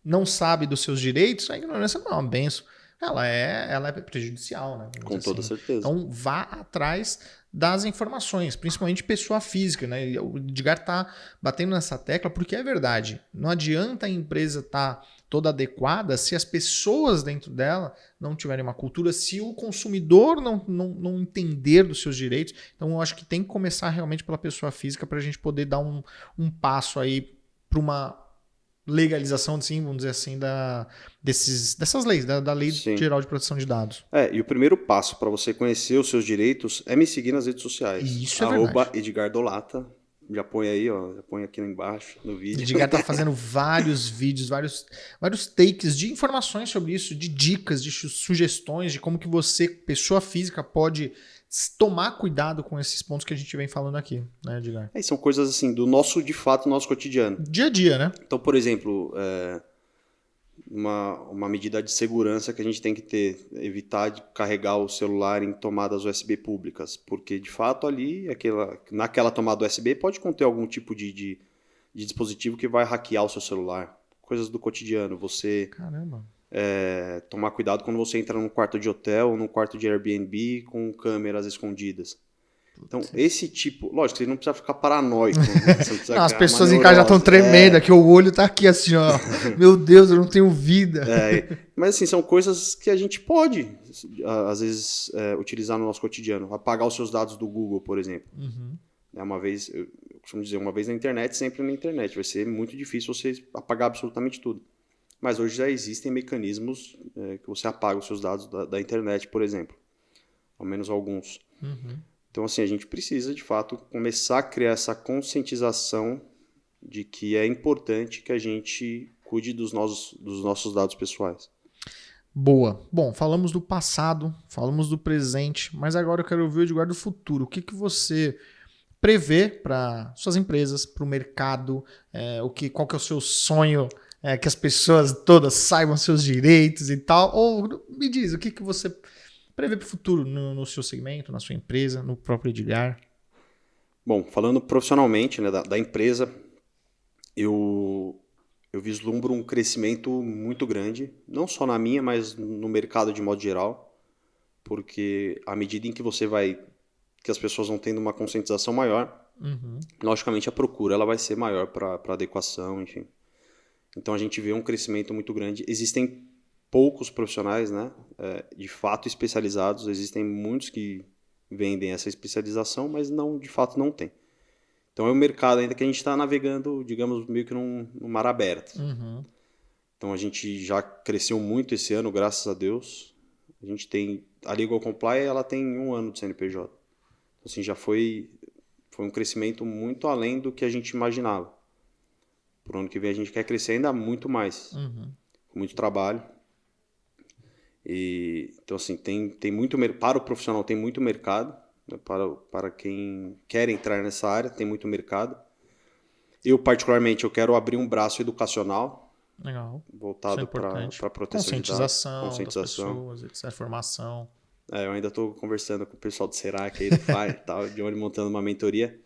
não sabe dos seus direitos, a ignorância não é uma bênção. Ela é prejudicial, né?
Com toda certeza.
Então, vá atrás das informações, principalmente pessoa física, né? O Edgar tá batendo nessa tecla porque é verdade. Não adianta a empresa estar toda adequada se as pessoas dentro dela não tiverem uma cultura, se o consumidor não entender dos seus direitos. Então, eu acho que tem que começar realmente pela pessoa física para a gente poder dar um passo aí para uma legalização, assim, vamos dizer assim, dessas leis, da Lei
Sim.
Geral de Proteção de Dados.
E o primeiro passo para você conhecer os seus direitos é me seguir nas redes sociais.
Isso é verdade.
Edgar Dolata. Já põe aí, ó. Já põe aqui embaixo no vídeo.
O Edgar tá fazendo vários vídeos, vários takes de informações sobre isso, de dicas, de sugestões, de como que você, pessoa física, pode tomar cuidado com esses pontos que a gente vem falando aqui, né, Edgar?
São coisas assim, de fato, nosso cotidiano.
Dia a dia, né?
Então, por exemplo, uma medida de segurança que a gente tem que ter, evitar de carregar o celular em tomadas USB públicas, porque de fato ali, naquela tomada USB pode conter algum tipo de dispositivo que vai hackear o seu celular. Coisas do cotidiano, você tomar cuidado quando você entra num quarto de hotel ou num quarto de Airbnb com câmeras escondidas. Então, esse tipo... Lógico, você não precisa ficar paranoico. Né?
Não, as pessoas em casa já estão tremendo, que o olho tá aqui assim, ó. Meu Deus, eu não tenho vida.
Mas, assim, são coisas que a gente pode, às vezes, utilizar no nosso cotidiano. Apagar os seus dados do Google, por exemplo.
Uhum.
Uma vez, eu costumo dizer, uma vez na internet, sempre na internet. Vai ser muito difícil você apagar absolutamente tudo. Mas hoje já existem mecanismos que você apaga os seus dados da internet, por exemplo. Ao menos alguns.
Uhum.
Então, assim, a gente precisa, de fato, começar a criar essa conscientização de que é importante que a gente cuide dos nossos dados pessoais.
Boa. Bom, falamos do passado, falamos do presente, mas agora eu quero ouvir o Edgar do futuro. O que você prevê para suas empresas, para o mercado? Qual que é o seu sonho? Que as pessoas todas saibam seus direitos e tal? Ou me diz, o que você prevê para o futuro no seu segmento, na sua empresa, no próprio Edgar?
Bom, falando profissionalmente, né, da empresa, eu vislumbro um crescimento muito grande, não só na minha, mas no mercado de modo geral, porque à medida em que que as pessoas vão tendo uma conscientização maior, logicamente a procura ela vai ser maior para adequação, enfim. Então a gente vê um crescimento muito grande. Existem poucos profissionais, né, de fato especializados, existem muitos que vendem essa especialização, mas de fato não tem. Então é um mercado ainda que a gente está navegando, digamos, meio que num mar aberto.
Uhum.
Então a gente já cresceu muito esse ano, graças a Deus. A gente tem a Legal Comply, ela tem 1 ano de CNPJ. Então, assim, já foi um crescimento muito além do que a gente imaginava. Por ano que vem a gente quer crescer ainda muito mais, com muito trabalho. Então assim, tem muito para o profissional tem muito mercado, né, para quem quer entrar nessa área tem muito mercado. Eu particularmente eu quero abrir um braço educacional.
Legal.
Voltado para proteção de dados,
conscientização das pessoas, etc, formação.
Eu ainda estou conversando com o pessoal do Serac aí do FAI, tal, de onde montando uma mentoria.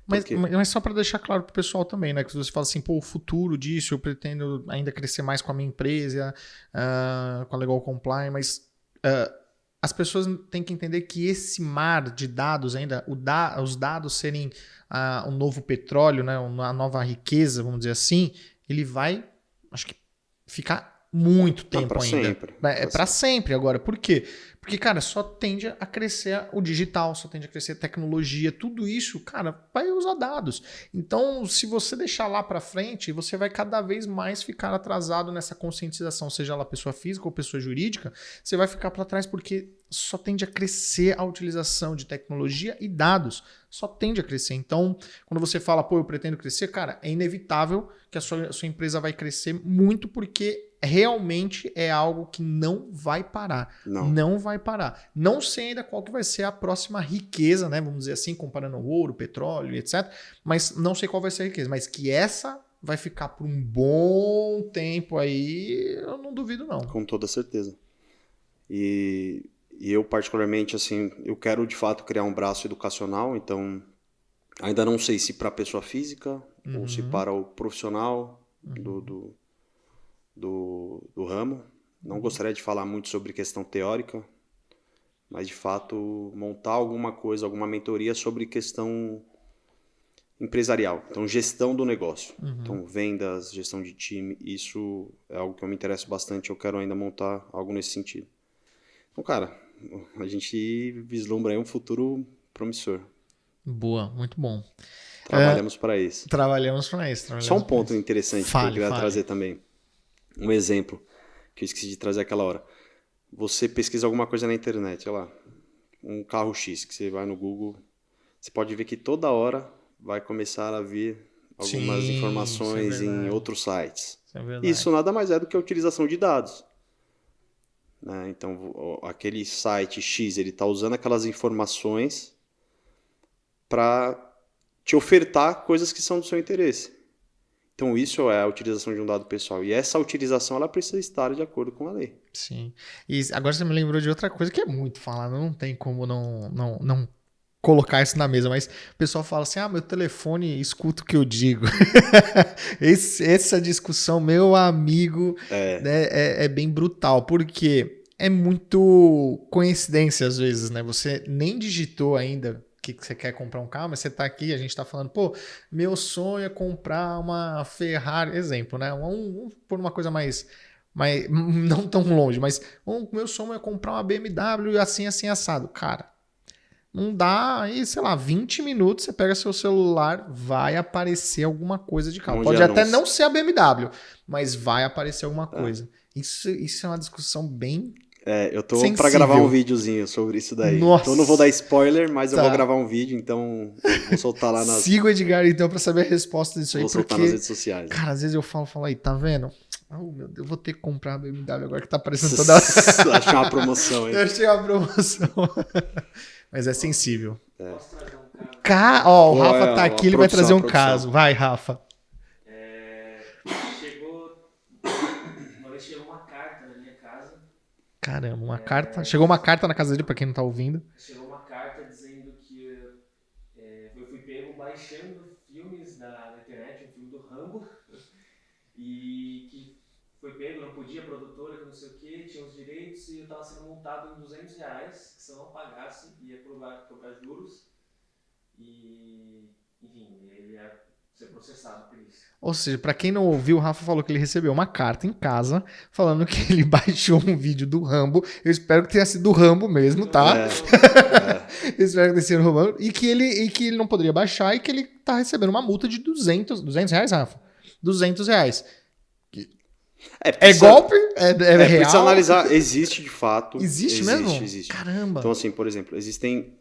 Mas só para deixar claro para o pessoal também, né? Que você fala assim, o futuro disso, eu pretendo ainda crescer mais com a minha empresa, com a Legal Comply, mas as pessoas têm que entender que esse mar de dados ainda, os dados serem um novo petróleo, né? Uma nova riqueza, vamos dizer assim, ele vai, acho que, ficar muito tempo ainda.
Sempre.
É para sempre agora. Por quê? Porque, cara, só tende a crescer o digital, só tende a crescer a tecnologia, tudo isso, cara, vai usar dados. Então, se você deixar lá para frente, você vai cada vez mais ficar atrasado nessa conscientização, seja ela pessoa física ou pessoa jurídica, você vai ficar para trás porque só tende a crescer a utilização de tecnologia e dados. Só tende a crescer. Então, quando você fala, eu pretendo crescer, cara, é inevitável que a sua empresa vai crescer muito porque realmente é algo que não vai parar. Não vai parar. Não sei ainda qual que vai ser a próxima riqueza, né? Vamos dizer assim, comparando o ouro, petróleo, etc. Mas não sei qual vai ser a riqueza. Mas que essa vai ficar por um bom tempo aí, eu não duvido não.
Com toda certeza. E eu particularmente, assim, eu quero de fato criar um braço educacional, então ainda não sei se para pessoa física ou se para o profissional do ramo. Não gostaria de falar muito sobre questão teórica, mas de fato montar alguma coisa, alguma mentoria sobre questão empresarial, então gestão do negócio, então vendas, gestão de time, isso é algo que eu me interesso bastante, eu quero ainda montar algo nesse sentido. Então, cara, a gente vislumbra aí um futuro promissor.
Boa, muito bom.
Trabalhamos para isso.
Trabalhamos para isso.
Só um ponto interessante que eu queria trazer também, um exemplo que eu esqueci de trazer aquela hora. Você pesquisa alguma coisa na internet, sei lá, um carro X, que você vai no Google, você pode ver que toda hora vai começar a vir algumas informações em outros sites. Isso nada mais é do que a utilização de dados. Né? Então, aquele site X, ele está usando aquelas informações para te ofertar coisas que são do seu interesse. Então, isso é a utilização de um dado pessoal. E essa utilização, ela precisa estar de acordo com a lei.
Sim. E agora você me lembrou de outra coisa que é muito falada, não tem como não colocar isso na mesa, mas o pessoal fala assim, meu telefone escuta o que eu digo. Essa discussão, meu amigo, né, é bem brutal, porque é muito coincidência às vezes, né? Você nem digitou ainda que você quer comprar um carro, mas você tá aqui, a gente tá falando, meu sonho é comprar uma Ferrari, exemplo, né? Por uma coisa mais não tão longe, mas meu sonho é comprar uma BMW assim, assado. Cara, não dá aí, sei lá, 20 minutos, você pega seu celular, vai aparecer alguma coisa de carro. Pode até não ser a BMW, mas vai aparecer alguma coisa. Isso é uma discussão bem
eu tô para gravar um videozinho sobre isso daí.
Nossa.
Então eu não vou dar spoiler, mas eu vou gravar um vídeo, então vou soltar lá nas...
Siga o Edgar, então, para saber a resposta disso aí.
Vou soltar nas redes sociais.
Cara, às vezes eu falo aí, tá vendo? Meu Deus, eu vou ter que comprar a BMW agora que tá aparecendo toda hora.
Achei uma promoção aí.
Eu achei uma promoção. Mas é sensível. O Rafa tá aqui, ele vai trazer um caso. Vai, Rafa. Caramba, uma carta. Chegou uma carta na casa dele, pra quem não tá ouvindo.
Chegou uma carta dizendo que eu fui pego baixando filmes na internet, um filme do Rambo, e que foi pego, não podia, produtora, que não sei o que, tinha os direitos, e eu tava sendo multado em R$200, que se eu não pagasse, ia cobrar juros, e, enfim, ele ia ser processado por isso.
Ou seja, pra quem não ouviu, o Rafa falou que ele recebeu uma carta em casa falando que ele baixou um vídeo do Rambo. Eu espero que tenha sido do Rambo mesmo, tá? Eu espero que tenha sido do Rambo. E que ele não poderia baixar e que ele tá recebendo uma multa de R$200, Rafa? R$200. É golpe? É real?
Precisa analisar. Existe de fato.
Existe mesmo?
Existe.
Caramba.
Então, assim, por exemplo, existem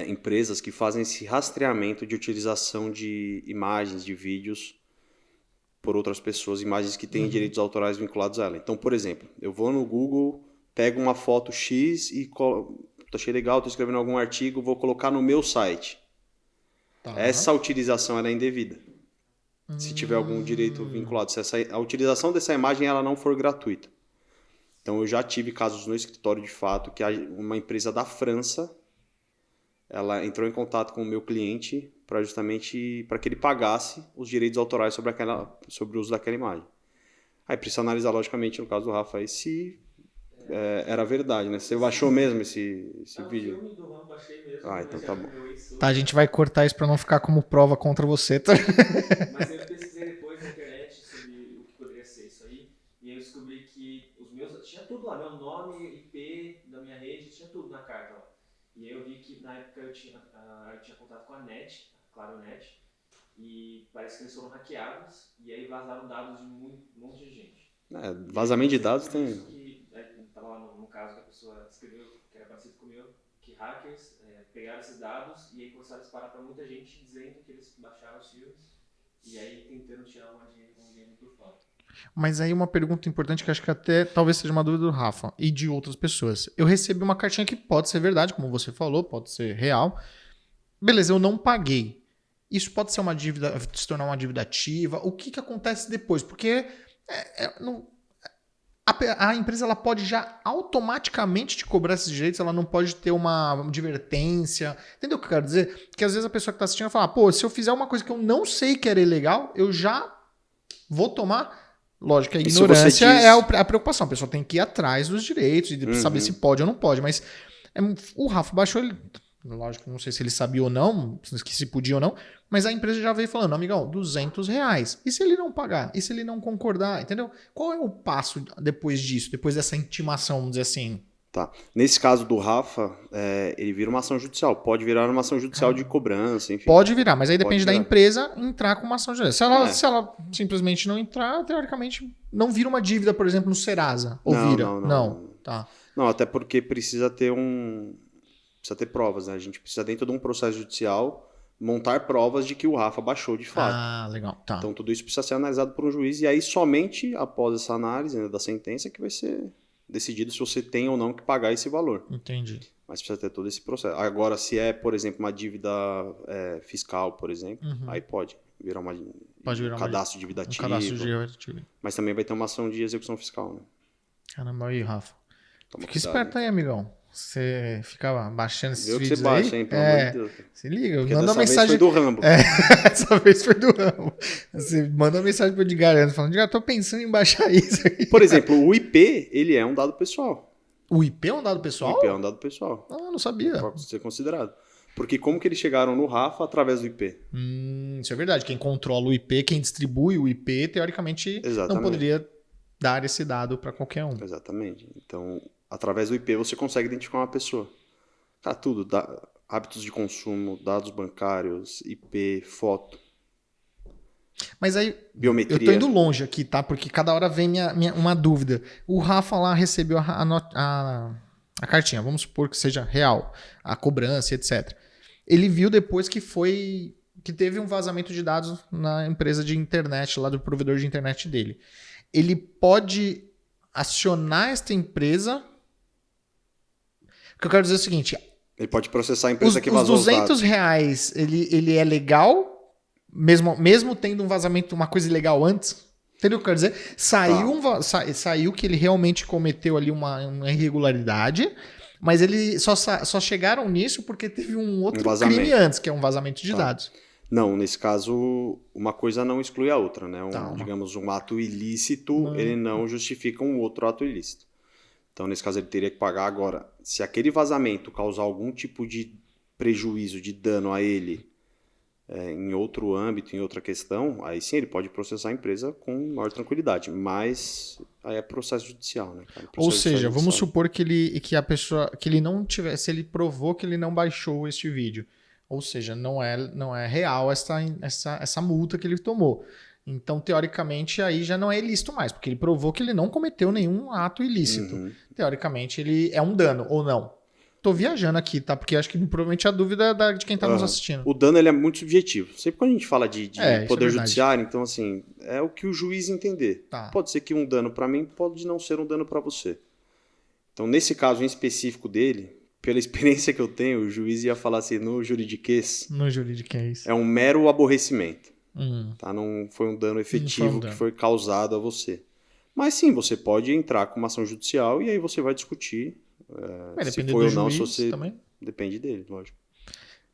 empresas que fazem esse rastreamento de utilização de imagens, de vídeos por outras pessoas, imagens que têm direitos autorais vinculados a ela. Então, por exemplo, eu vou no Google, pego uma foto X e achei legal, estou escrevendo algum artigo, vou colocar no meu site. Essa utilização ela é indevida. Se tiver algum direito vinculado, se a utilização dessa imagem ela não for gratuita. Então, eu já tive casos no escritório de fato que uma empresa da França ela entrou em contato com o meu cliente justamente para que ele pagasse os direitos autorais sobre o uso daquela imagem. Aí precisa analisar logicamente no caso do Rafa aí se era verdade, né? Você baixou mesmo esse vídeo?
O filme do Rambo baixei mesmo.
Então tá bom.
Tá, a gente vai cortar isso para não ficar como prova contra você, tá?
Mas eu pesquisei depois na internet sobre o que poderia ser isso aí e eu descobri que os meus... Tinha tudo lá, meu nome, IP da minha rede, tinha tudo na carta lá. E aí eu vi que na época eu tinha contato com a NET, a ClaroNet, e parece que eles foram hackeados e aí vazaram dados de um monte de gente.
Vazamento de dados tem...
Estava lá no caso que a pessoa escreveu, que era parecido com o meu, que hackers pegaram esses dados e aí começaram a disparar para muita gente dizendo que eles baixaram os filmes e aí tentando tirar um dinheiro por fora.
Mas aí uma pergunta importante que acho que até talvez seja uma dúvida do Rafa e de outras pessoas. Eu recebi uma cartinha que pode ser verdade, como você falou, pode ser real. Beleza, eu não paguei. Isso pode ser uma dívida, se tornar uma dívida ativa. O que acontece depois? Porque A empresa ela pode já automaticamente te cobrar esses direitos, ela não pode ter uma advertência. Entendeu o que eu quero dizer? Que às vezes a pessoa que está assistindo vai falar, pô, se eu fizer uma coisa que eu não sei que era ilegal, eu já vou tomar. Lógico, a ignorância é a preocupação. A pessoa tem que ir atrás dos direitos e saber se pode ou não pode. Mas o Rafa baixou ele. Lógico, não sei se ele sabia ou não, se podia ou não, mas a empresa já veio falando, amigão, R$200. E se ele não pagar? E se ele não concordar? Entendeu? Qual é o passo depois disso, depois dessa intimação, vamos dizer assim?
Tá. Nesse caso do Rafa, ele vira uma ação judicial. Pode virar uma ação judicial de cobrança, enfim.
Pode virar, mas aí depende da empresa entrar com uma ação judicial. Se ela simplesmente não entrar, teoricamente, não vira uma dívida, por exemplo, no Serasa. Ou vira? Não. Tá.
Não, até porque precisa ter provas, né? A gente precisa, dentro de um processo judicial, montar provas de que o Rafa baixou de fato.
Ah, legal. Tá.
Então tudo isso precisa ser analisado por um juiz e aí somente após essa análise, né, da sentença que vai ser decidido se você tem ou não que pagar esse valor.
Entendi.
Mas precisa ter todo esse processo. Agora, se é, por exemplo, uma dívida fiscal, por exemplo, aí pode virar um cadastro dividativo. Mas também vai ter uma ação de execução fiscal, né?
Caramba, aí, Rafa.
Toma
Fica
cuidado,
esperto aí, amigão. Você ficava baixando esses vídeos
que você baixa, hein? Pelo amor de Deus.
Se liga,
Porque
manda uma mensagem.
Vez foi do Rambo.
Essa vez foi do Rambo. Você manda uma mensagem pro Edgar, falando, Edgar, tô pensando em baixar isso aqui.
Por exemplo, o IP, ele é um dado pessoal.
O IP é um dado pessoal?
O IP é um dado pessoal.
Ah, não sabia.
Pode ser considerado. Porque como que eles chegaram no Rafa através do IP?
Isso é verdade. Quem controla o IP, quem distribui o IP, teoricamente, não poderia dar esse dado para qualquer um.
Exatamente. Então, através do IP, você consegue identificar uma pessoa. Tá tudo. Hábitos de consumo, dados bancários, IP, foto.
Mas aí,
biometria.
Eu tô indo longe aqui, tá? Porque cada hora vem uma dúvida. O Rafa lá recebeu a cartinha, vamos supor que seja real, a cobrança, etc. Ele viu depois que teve um vazamento de dados na empresa de internet, lá do provedor de internet dele. Ele pode acionar esta empresa. O que eu quero dizer é o seguinte...
Ele pode processar a empresa que vazou
os R$200, ele é legal, mesmo tendo um vazamento, uma coisa ilegal antes? Entendeu o que eu quero dizer? Saiu que ele realmente cometeu ali uma irregularidade, mas eles só chegaram nisso porque teve um outro crime antes, que é um vazamento de dados.
Não, nesse caso, uma coisa não exclui a outra, né? Digamos, um ato ilícito, ele não justifica um outro ato ilícito. Então, nesse caso, ele teria que pagar. Agora, se aquele vazamento causar algum tipo de prejuízo, de dano a ele em outro âmbito, em outra questão, aí sim ele pode processar a empresa com maior tranquilidade. Mas aí é processo judicial, né, cara?
Ou seja, vamos supor que ele não tivesse, ele provou que ele não baixou este vídeo. Ou seja, não é real essa multa que ele tomou. Então, teoricamente, aí já não é ilícito mais, porque ele provou que ele não cometeu nenhum ato ilícito. Teoricamente, ele é um dano, ou não? Tô viajando aqui, tá? Porque acho que provavelmente a dúvida é de quem tá nos assistindo.
O dano, ele é muito subjetivo. Sempre quando a gente fala de poder judiciário, então, assim, é o que o juiz entender.
Tá.
Pode ser que um dano para mim pode não ser um dano para você. Então, nesse caso em específico dele, pela experiência que eu tenho, o juiz ia falar assim, no juridiquês... É um mero aborrecimento. Tá? Não foi um dano efetivo que foi causado a você. Mas sim, você pode entrar com uma ação judicial e aí você vai discutir se foi ou não. Se você... também. Depende dele, lógico.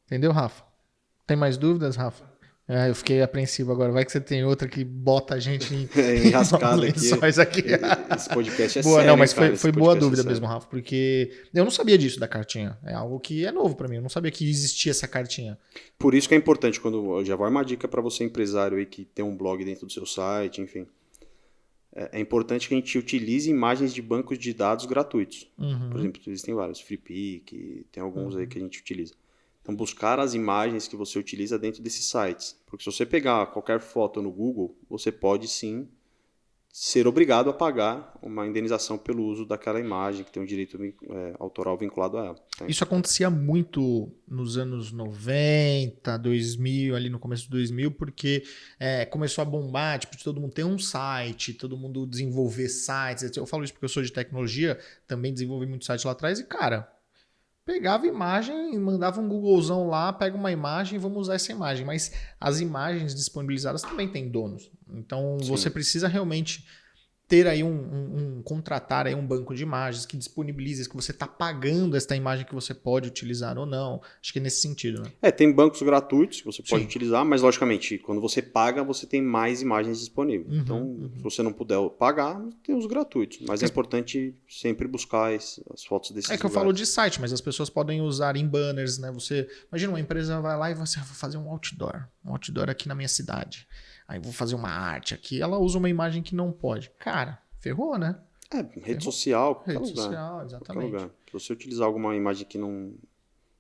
Entendeu, Rafa? Tem mais dúvidas, Rafa? Eu fiquei apreensivo agora. Vai que você tem outra que bota a gente
enrascada aqui. Esse podcast é sério.
Não, mas foi boa dúvida mesmo, Rafa, porque eu não sabia disso da cartinha. É algo que é novo para mim. Eu não sabia que existia essa cartinha.
Por isso que é importante, eu já vou dar uma dica para você, empresário aí que tem um blog dentro do seu site, enfim. É importante que a gente utilize imagens de bancos de dados gratuitos. Por exemplo, existem vários, FreePic, tem alguns aí que a gente utiliza. Então, buscar as imagens que você utiliza dentro desses sites. Porque se você pegar qualquer foto no Google, você pode sim ser obrigado a pagar uma indenização pelo uso daquela imagem que tem um direito autoral vinculado a ela. Tá?
Isso acontecia muito nos anos 90, 2000, ali no começo de 2000, porque começou a bombar, tipo, de todo mundo ter um site, todo mundo desenvolver sites. Etc. Eu falo isso porque eu sou de tecnologia, também desenvolvi muito site lá atrás e, cara... Pegava imagem, mandava um Googlezão lá, pega uma imagem e vamos usar essa imagem. Mas as imagens disponibilizadas também têm donos. Então você precisa realmente ter aí um contratar aí um banco de imagens que disponibilize, que você está pagando esta imagem que você pode utilizar ou não. Acho que é nesse sentido, né?
Tem bancos gratuitos que você pode
Sim.
utilizar, mas logicamente, quando você paga, você tem mais imagens disponíveis. Então, se você não puder pagar, tem os gratuitos. Mas é importante sempre buscar as fotos desses
É que eu
lugares.
falo de site, mas as pessoas podem usar em banners, né? Você imagina uma empresa vai lá e você vai fazer um outdoor aqui na minha cidade. Aí vou fazer uma arte aqui. Ela usa uma imagem que não pode. Cara, ferrou, né?
Rede social, qualquer
Rede
lugar.
social,
Qualquer
exatamente.
lugar. Se você utilizar alguma imagem que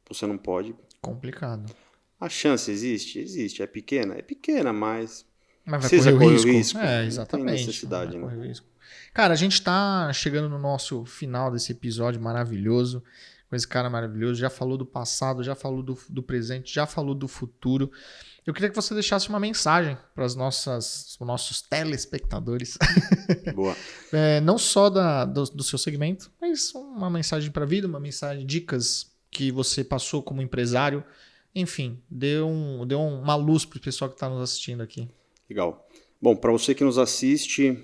você não pode,
Complicado.
a chance existe? Existe. É pequena, mas
Mas vai
precisa
correr o
correr
risco.
o risco.
É,
Não
exatamente.
tem necessidade,
Vai
né?
correr o risco. Cara, a gente tá chegando no nosso final desse episódio maravilhoso, com esse cara maravilhoso. Já falou do passado, já falou do presente, já falou do futuro. Eu queria que você deixasse uma mensagem para os nossos telespectadores.
Boa.
Não só do seu segmento, mas uma mensagem para a vida, uma mensagem, dicas que você passou como empresário. Enfim, dê uma luz para o pessoal que está nos assistindo aqui.
Legal. Bom, para você que nos assiste,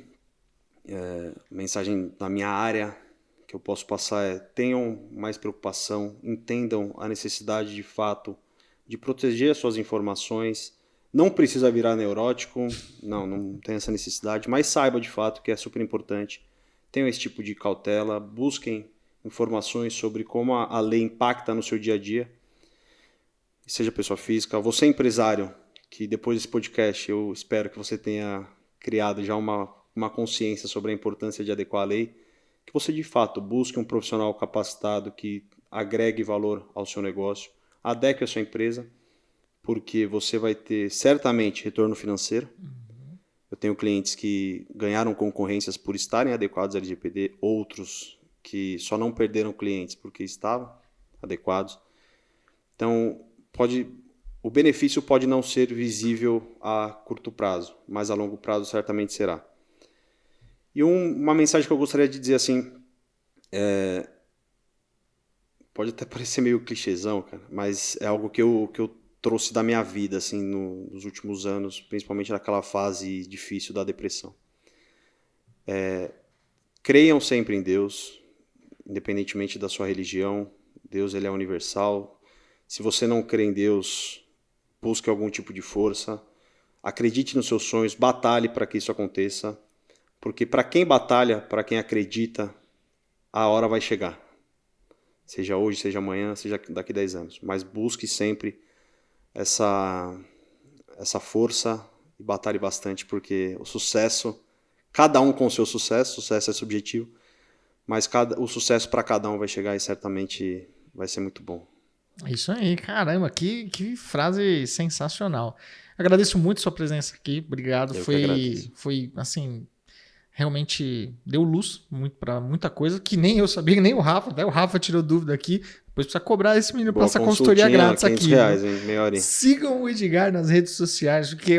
mensagem da minha área que eu posso passar é: tenham mais preocupação, entendam a necessidade de fato de proteger as suas informações. Não precisa virar neurótico, não tem essa necessidade, mas saiba de fato que é super importante. Tenham esse tipo de cautela, busquem informações sobre como a lei impacta no seu dia a dia. Seja pessoa física, você empresário, que depois desse podcast eu espero que você tenha criado já uma consciência sobre a importância de adequar a lei, que você de fato busque um profissional capacitado que agregue valor ao seu negócio, adeque a sua empresa, porque você vai ter certamente retorno financeiro. Eu tenho clientes que ganharam concorrências por estarem adequados ao LGPD, outros que só não perderam clientes porque estavam adequados. Então, o benefício pode não ser visível a curto prazo, mas a longo prazo certamente será. E uma mensagem que eu gostaria de dizer assim, pode até parecer meio clichêzão, cara, mas é algo que eu trouxe da minha vida assim, nos últimos anos, principalmente naquela fase difícil da depressão. Creiam sempre em Deus, independentemente da sua religião. Deus ele é universal. Se você não crê em Deus, busque algum tipo de força. Acredite nos seus sonhos, batalhe para que isso aconteça. Porque para quem batalha, para quem acredita, a hora vai chegar. Seja hoje, seja amanhã, seja daqui a 10 anos. Mas busque sempre essa força e batalhe bastante, porque o sucesso, cada um com o seu sucesso é subjetivo, mas o sucesso para cada um vai chegar e certamente vai ser muito bom.
É isso aí, caramba, que frase sensacional. Agradeço muito sua presença aqui, obrigado. Foi assim, realmente deu luz para muita coisa que nem eu sabia, nem o Rafa, até o Rafa tirou dúvida aqui. Depois precisa cobrar esse menino para essa consultoria grátis aqui.
R$500, hein? Meia horinha.
Sigam o Edgar nas redes sociais, porque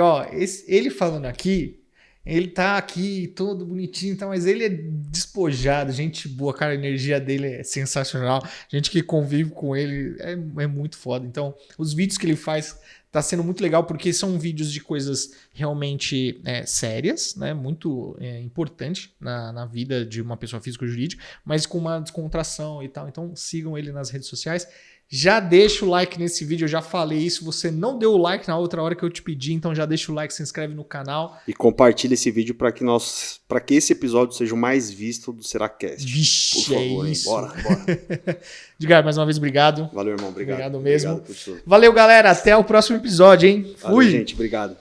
ele falando aqui, ele tá aqui todo bonitinho, tá, mas ele é despojado, gente boa, cara, a energia dele é sensacional. Gente que convive com ele é muito foda. Então, os vídeos que ele faz tá sendo muito legal, porque são vídeos de coisas realmente sérias, né? Muito importante na vida de uma pessoa física ou jurídica, mas com uma descontração e tal. Então sigam ele nas redes sociais. Já deixa o like nesse vídeo, eu já falei isso. Você não deu o like na outra hora que eu te pedi, então já deixa o like, se inscreve no canal.
E compartilha esse vídeo para que esse episódio seja o mais visto do SeraCast.
Vixe,
por favor,
isso.
Bora.
Edgar, mais uma vez, obrigado.
Valeu, irmão. Obrigado.
Obrigado mesmo.
Obrigado por tudo.
Valeu, galera. Até o próximo episódio, hein? Fui.
Valeu, gente. Obrigado.